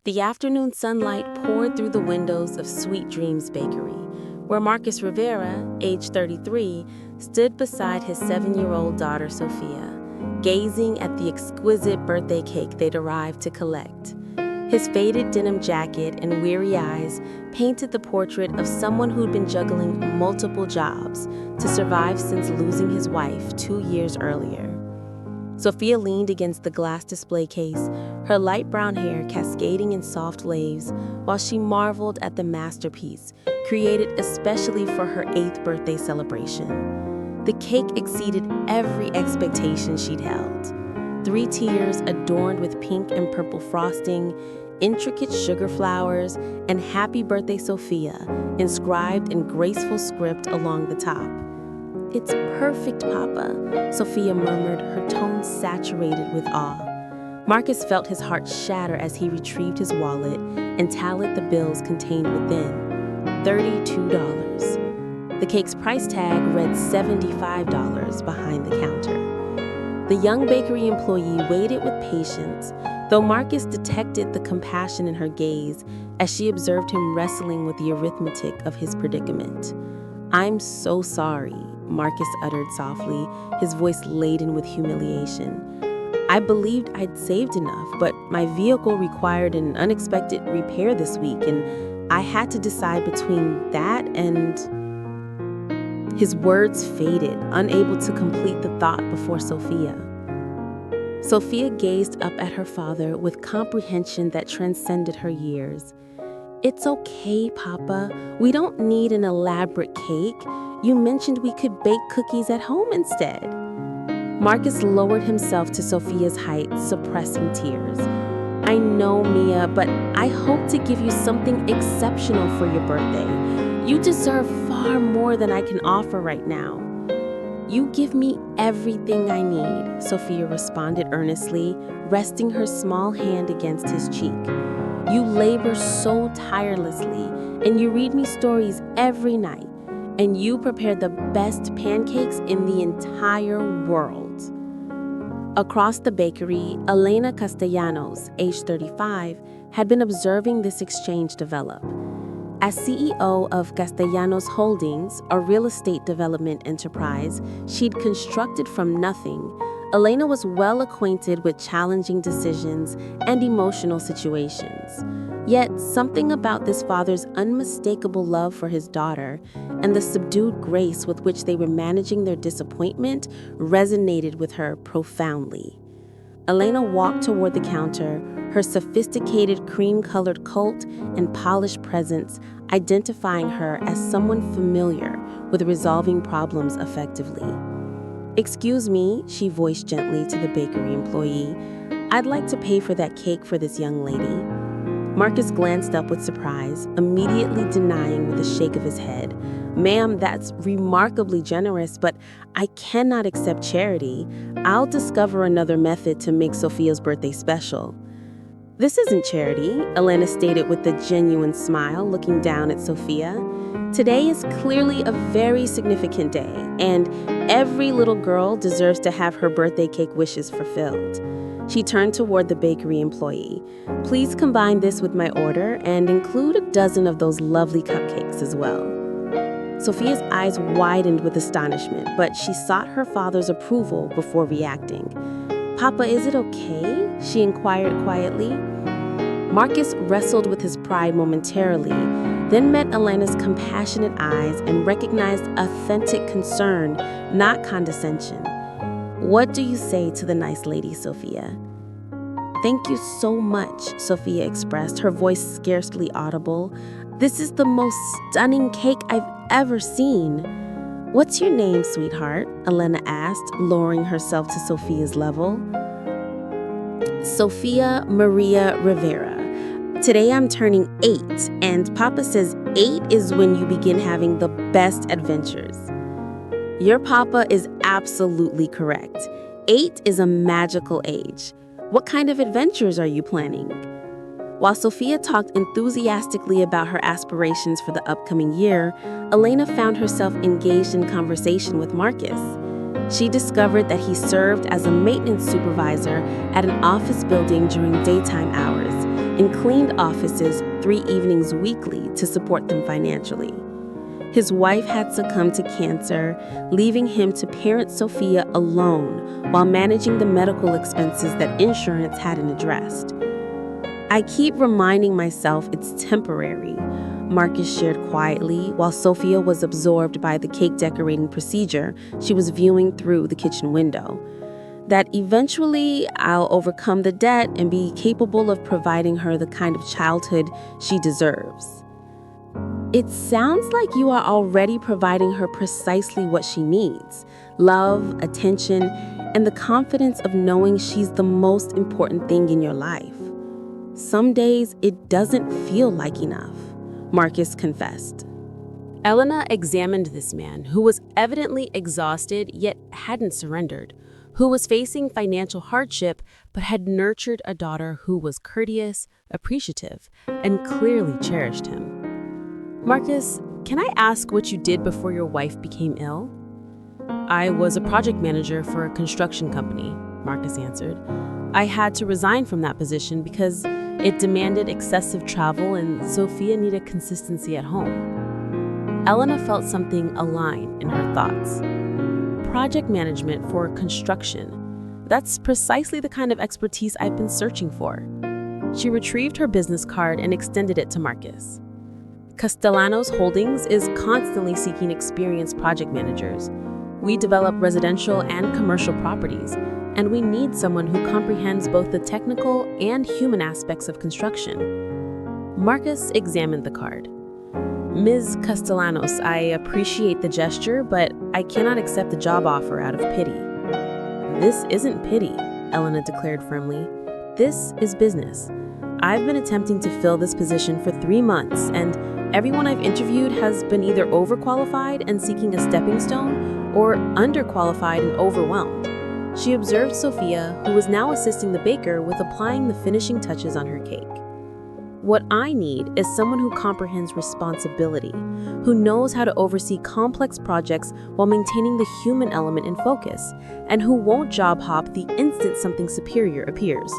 The afternoon sunlight poured through the windows of Sweet Dreams Bakery, where Marcus Rivera, age 33, stood beside his 7-year-old daughter Sophia, gazing at the exquisite birthday cake they'd arrived to collect. His faded denim jacket and weary eyes painted the portrait of someone who'd been juggling multiple jobs to survive since losing his wife 2 years earlier. Sophia leaned against the glass display case, her light brown hair cascading in soft waves, while she marveled at the masterpiece created especially for her 8th birthday celebration. The cake exceeded every expectation she'd held. 3 tiers adorned with pink and purple frosting, intricate sugar flowers, and "Happy Birthday, Sophia" inscribed in graceful script along the top. "It's perfect, Papa," Sophia murmured, her tones saturated with awe. Marcus felt his heart shatter as he retrieved his wallet and tallied the bills contained within. $32. The cake's price tag read $75 behind the counter. The young bakery employee waited with patience, though Marcus detected the compassion in her gaze as she observed him wrestling with the arithmetic of his predicament. "I'm so sorry," Marcus uttered softly, his voice laden with humiliation. "I believed I'd saved enough, but my vehicle required an unexpected repair this week, and I had to decide between that and..." His words faded, unable to complete the thought before Sophia. Sophia gazed up at her father with comprehension that transcended her years. "It's okay, Papa. We don't need an elaborate cake. You mentioned we could bake cookies at home instead." Marcus lowered himself to Sophia's height, suppressing tears. "I know, Mia, but I hope to give you something exceptional for your birthday. You deserve far more than I can offer right now." "You give me everything I need," Sophia responded earnestly, resting her small hand against his cheek. "You labor so tirelessly, and you read me stories every night, and you prepare the best pancakes in the entire world." Across the bakery, Elena Castellanos, age 35, had been observing this exchange develop. As CEO of Castellanos Holdings, a real estate development enterprise she'd constructed from nothing, Elena was well acquainted with challenging decisions and emotional situations. Yet, something about this father's unmistakable love for his daughter and the subdued grace with which they were managing their disappointment resonated with her profoundly. Elena walked toward the counter, her sophisticated cream-colored coat and polished presence identifying her as someone familiar with resolving problems effectively. "Excuse me," she voiced gently to the bakery employee. "I'd like to pay for that cake for this young lady." Marcus glanced up with surprise, immediately denying with a shake of his head. "Ma'am, that's remarkably generous, but I cannot accept charity. I'll discover another method to make Sophia's birthday special." "This isn't charity," Elena stated with a genuine smile, looking down at Sophia. "Today is clearly a very significant day, and every little girl deserves to have her birthday cake wishes fulfilled." She turned toward the bakery employee. "Please combine this with my order and include a dozen of those lovely cupcakes as well." Sophia's eyes widened with astonishment, but she sought her father's approval before reacting. "Papa, is it okay?" she inquired quietly. Marcus wrestled with his pride momentarily, then met Elena's compassionate eyes and recognized authentic concern, not condescension. "What do you say to the nice lady, Sophia?" "Thank you so much," Sophia expressed, her voice scarcely audible. "This is the most stunning cake I've ever seen." "What's your name, sweetheart?" Elena asked, lowering herself to Sophia's level. "Sophia Maria Rivera. Today I'm turning 8, and Papa says 8 is when you begin having the best adventures." "Your Papa is absolutely correct. 8 is a magical age. What kind of adventures are you planning?" While Sophia talked enthusiastically about her aspirations for the upcoming year, Elena found herself engaged in conversation with Marcus. She discovered that he served as a maintenance supervisor at an office building during daytime hours, and cleaned offices 3 evenings weekly to support them financially. His wife had succumbed to cancer, leaving him to parent Sophia alone while managing the medical expenses that insurance hadn't addressed. "I keep reminding myself it's temporary," Marcus shared quietly while Sophia was absorbed by the cake decorating procedure she was viewing through the kitchen window. "That eventually I'll overcome the debt and be capable of providing her the kind of childhood she deserves." It sounds like you are already providing her precisely what she needs: love, attention, and the confidence of knowing she's the most important thing in your life. "Some days it doesn't feel like enough," Marcus confessed. Elena examined this man who was evidently exhausted yet hadn't surrendered, who was facing financial hardship but had nurtured a daughter who was courteous, appreciative, and clearly cherished him. "Marcus, can I ask what you did before your wife became ill?" "I was a project manager for a construction company," Marcus answered. "I had to resign from that position because it demanded excessive travel and Sophia needed consistency at home." Elena felt something align in her thoughts. Project management for construction. That's precisely the kind of expertise I've been searching for. She retrieved her business card and extended it to Marcus. "Castellanos Holdings is constantly seeking experienced project managers. We develop residential and commercial properties, and we need someone who comprehends both the technical and human aspects of construction." Marcus examined the card. "Ms. Castellanos, I appreciate the gesture, but I cannot accept the job offer out of pity." "This isn't pity," Elena declared firmly. "This is business. I've been attempting to fill this position for 3 months, and everyone I've interviewed has been either overqualified and seeking a stepping stone or underqualified and overwhelmed." She observed Sophia, who was now assisting the baker with applying the finishing touches on her cake. "What I need is someone who comprehends responsibility, who knows how to oversee complex projects while maintaining the human element in focus, and who won't job hop the instant something superior appears."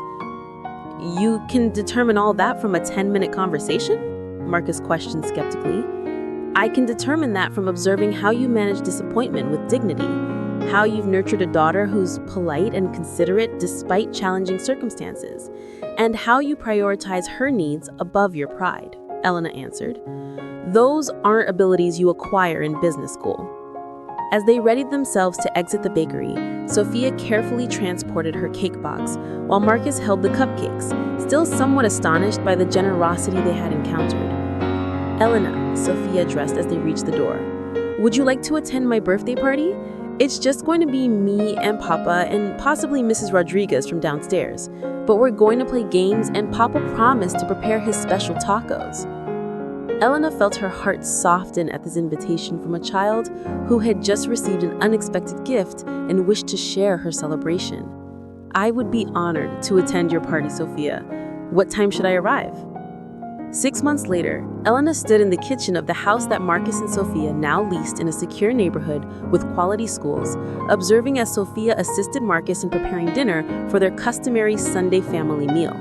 "You can determine all that from a 10-minute conversation?" Marcus questioned skeptically. "I can determine that from observing how you manage disappointment with dignity, how you've nurtured a daughter who's polite and considerate despite challenging circumstances, and how you prioritize her needs above your pride," Elena answered. "Those aren't abilities you acquire in business school." As they readied themselves to exit the bakery, Sophia carefully transported her cake box, while Marcus held the cupcakes, still somewhat astonished by the generosity they had encountered. "Elena," Sophia addressed as they reached the door, "would you like to attend my birthday party? It's just going to be me and Papa and possibly Mrs. Rodriguez from downstairs, but we're going to play games and Papa promised to prepare his special tacos." Elena felt her heart soften at this invitation from a child who had just received an unexpected gift and wished to share her celebration. "I would be honored to attend your party, Sophia. What time should I arrive?" 6 months later, Elena stood in the kitchen of the house that Marcus and Sophia now leased in a secure neighborhood with quality schools, observing as Sophia assisted Marcus in preparing dinner for their customary Sunday family meal.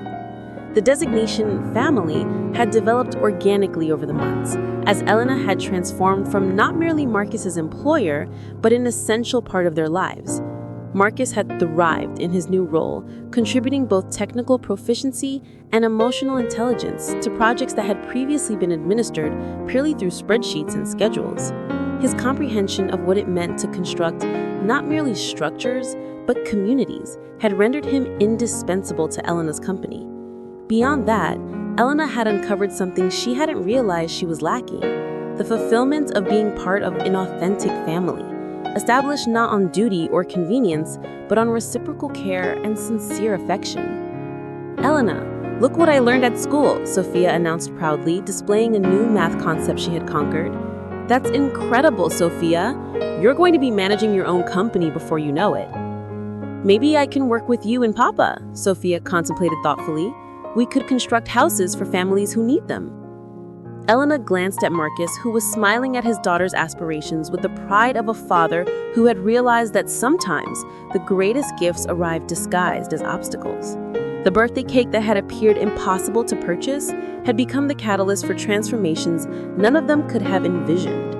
The designation family had developed organically over the months, as Elena had transformed from not merely Marcus's employer, but an essential part of their lives. Marcus had thrived in his new role, contributing both technical proficiency and emotional intelligence to projects that had previously been administered purely through spreadsheets and schedules. His comprehension of what it meant to construct not merely structures, but communities had rendered him indispensable to Elena's company. Beyond that, Elena had uncovered something she hadn't realized she was lacking: the fulfillment of being part of an authentic family, established not on duty or convenience, but on reciprocal care and sincere affection. "Elena, look what I learned at school," Sophia announced proudly, displaying a new math concept she had conquered. "That's incredible, Sophia. You're going to be managing your own company before you know it." "Maybe I can work with you and Papa," Sophia contemplated thoughtfully. "We could construct houses for families who need them." Elena glanced at Marcus, who was smiling at his daughter's aspirations with the pride of a father who had realized that sometimes the greatest gifts arrive disguised as obstacles. The birthday cake that had appeared impossible to purchase had become the catalyst for transformations none of them could have envisioned.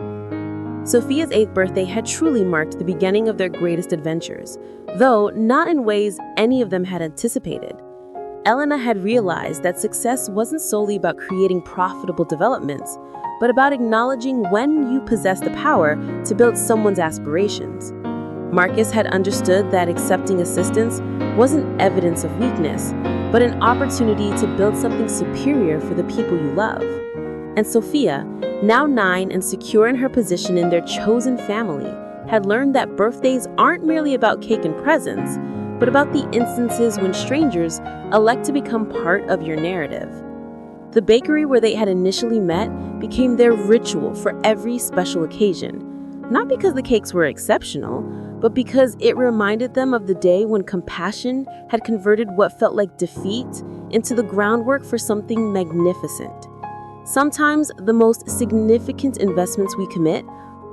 Sophia's 8th birthday had truly marked the beginning of their greatest adventures, though not in ways any of them had anticipated. Elena had realized that success wasn't solely about creating profitable developments, but about acknowledging when you possess the power to build someone's aspirations. Marcus had understood that accepting assistance wasn't evidence of weakness, but an opportunity to build something superior for the people you love. And Sophia, now 9 and secure in her position in their chosen family, had learned that birthdays aren't merely about cake and presents, but about the instances when strangers elect to become part of your narrative. The bakery where they had initially met became their ritual for every special occasion, not because the cakes were exceptional, but because it reminded them of the day when compassion had converted what felt like defeat into the groundwork for something magnificent. Sometimes the most significant investments we commit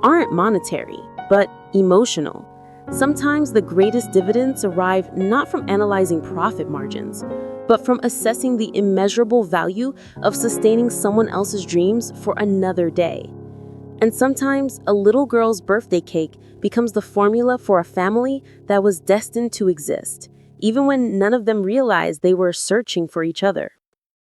aren't monetary, but emotional. Sometimes the greatest dividends arrive not from analyzing profit margins, but from assessing the immeasurable value of sustaining someone else's dreams for another day. And sometimes a little girl's birthday cake becomes the formula for a family that was destined to exist, even when none of them realized they were searching for each other.